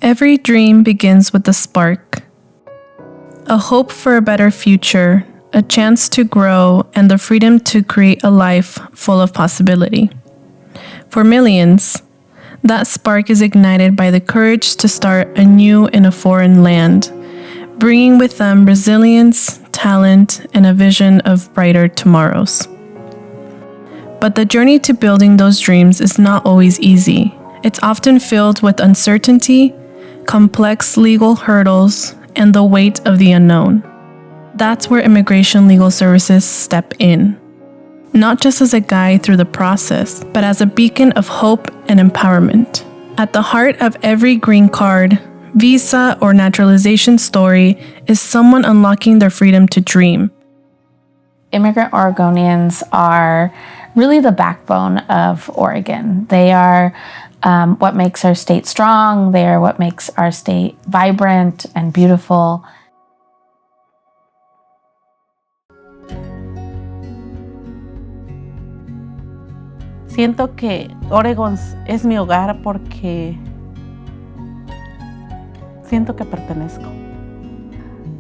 Every dream begins with a spark, a hope for a better future, a chance to grow, and the freedom to create a life full of possibility. For millions, that spark is ignited by the courage to start anew in a foreign land, bringing with them resilience, talent, and a vision of brighter tomorrows. But the journey to building those dreams is not always easy. It's often filled with uncertainty, complex legal hurdles, and the weight of the unknown. That's where Immigration Legal Services step in, not just as a guide through the process, but as a beacon of hope and empowerment. At the heart of every green card, visa, or naturalization story is someone unlocking their freedom to dream. Immigrant Oregonians are really the backbone of Oregon. They are what makes our state strong. They are what makes our state vibrant and beautiful. Siento que Oregon es mi hogar porque siento que pertenezco.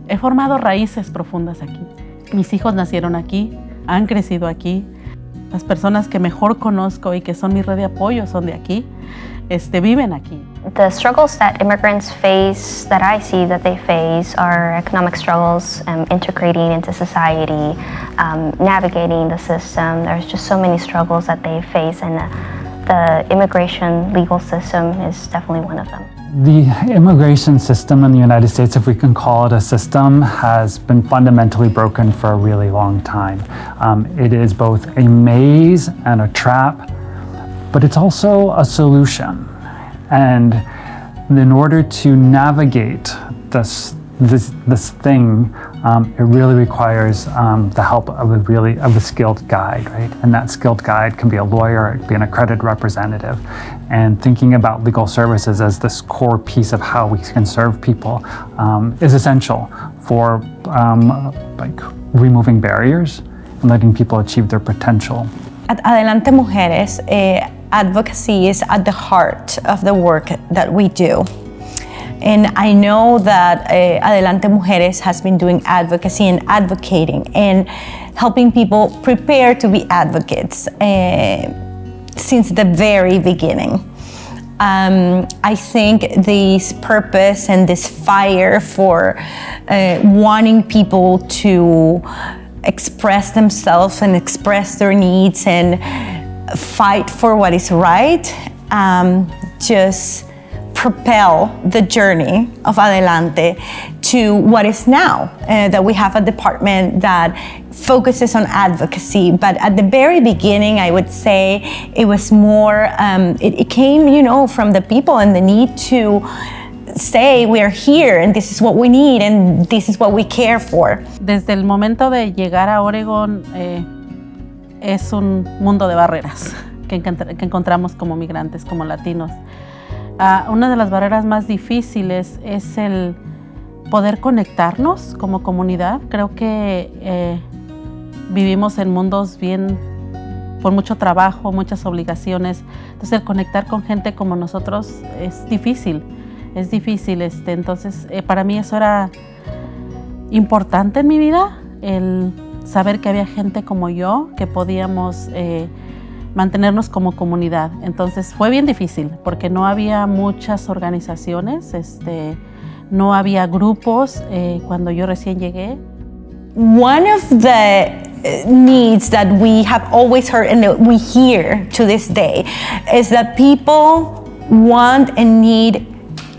He formado raíces profundas aquí. Mis hijos nacieron aquí, han crecido aquí. Las personas que mejor conozco y que son mi red de apoyo son de aquí, viven aquí. The struggles that immigrants face, that I see that they face, are economic struggles, integrating into society, navigating the system. There's just so many struggles that they face, and the immigration legal system is definitely one of them. The immigration system in the United States, if we can call it a system, has been fundamentally broken for a really long time. It is both a maze and a trap, but it's also a solution. And in order to navigate this thing, it really requires the help of a skilled guide, right? And that skilled guide can be a lawyer, it can be an accredited representative. And thinking about legal services as this core piece of how we can serve people is essential for removing barriers and letting people achieve their potential. At Adelante Mujeres, advocacy is at the heart of the work that we do. And I know that Adelante Mujeres has been doing advocacy and advocating and helping people prepare to be advocates since the very beginning. I think this purpose and this fire for wanting people to express themselves and express their needs and fight for what is right just propel the journey of Adelante to what is now, that we have a department that focuses on advocacy. But at the very beginning, I would say it was more, it came, from the people and the need to say we are here and this is what we need and this is what we care for. Desde el momento de llegar a Oregon, es un mundo de barreras que encontramos como migrantes, como latinos. Una de las barreras más difíciles es el poder conectarnos como comunidad. Creo que vivimos en mundos por mucho trabajo, muchas obligaciones. Entonces el conectar con gente como nosotros es difícil. Entonces para mí eso era importante en mi vida, el saber que había gente como yo, que podíamos mantenernos como comunidad. Entonces fue bien difícil porque no había muchas organizaciones, no había grupos cuando yo recién llegué. One of the needs that we have always heard and that we hear to this day is that people want and need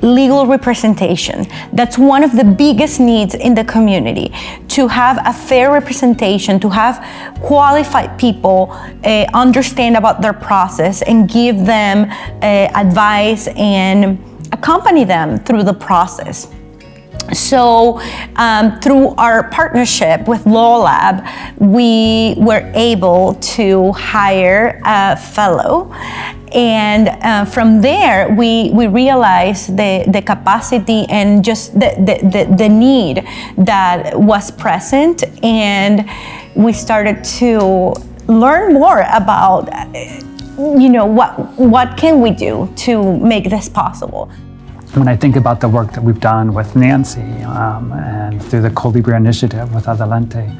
legal representation. That's one of the biggest needs in the community, to have a fair representation, to have qualified people understand about their process and give them advice and accompany them through the process. So through our partnership with Law Lab, we were able to hire a fellow. And from there, we realized the capacity and just the need that was present. And we started to learn more about, what can we do to make this possible. When I think about the work that we've done with Nancy and through the Colibri initiative with Adelante,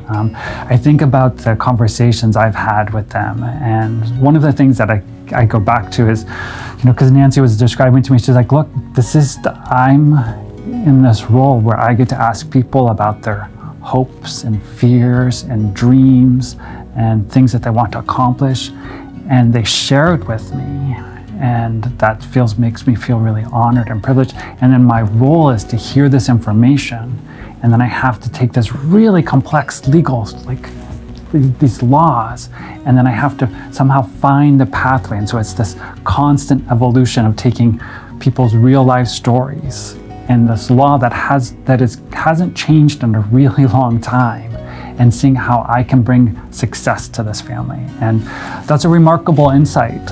I think about the conversations I've had with them. And one of the things that I go back to is, because Nancy was describing to me, she's like, look, I'm in this role where I get to ask people about their hopes and fears and dreams and things that they want to accomplish. And they share it with me. And that makes me feel really honored and privileged. And then my role is to hear this information, and then I have to take this really complex legal, like these laws, and then I have to somehow find the pathway. And so it's this constant evolution of taking people's real life stories and this law that hasn't changed in a really long time, and seeing how I can bring success to this family. And that's a remarkable insight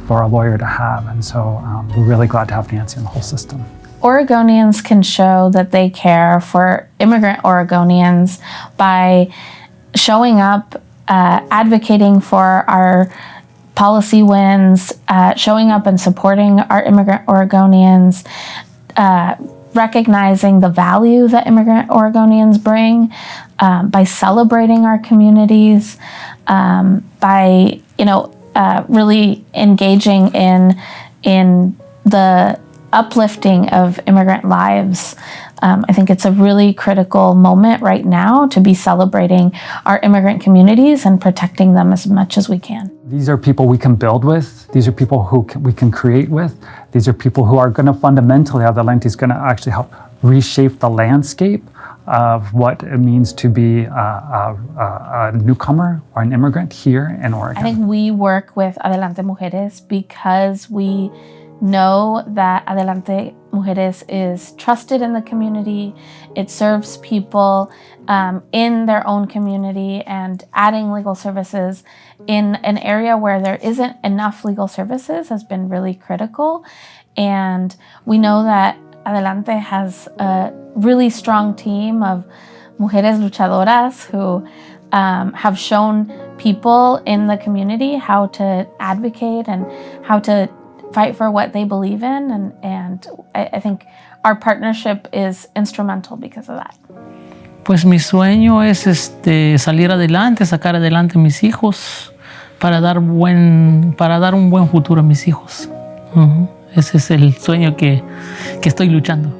for a lawyer to have. And so we're really glad to have Nancy in the whole system. Oregonians can show that they care for immigrant Oregonians by showing up, advocating for our policy wins, showing up and supporting our immigrant Oregonians, recognizing the value that immigrant Oregonians bring, by celebrating our communities, by really engaging in the uplifting of immigrant lives. I think it's a really critical moment right now to be celebrating our immigrant communities and protecting them as much as we can. These are people we can build with. These are people who we can create with. These are people who are going to fundamentally, Adelante is going to actually help reshape the landscape of what it means to be a newcomer or an immigrant here in Oregon. I think we work with Adelante Mujeres because we know that Adelante Mujeres is trusted in the community. It serves people in their own community, and adding legal services in an area where there isn't enough legal services has been really critical. And we know that Adelante has a really strong team of mujeres luchadoras who have shown people in the community how to advocate and how to fight for what they believe in, and I think our partnership is instrumental because of that. Pues mi sueño es salir adelante, sacar adelante a mis hijos para dar un buen futuro a mis hijos. Ese es el sueño que estoy luchando.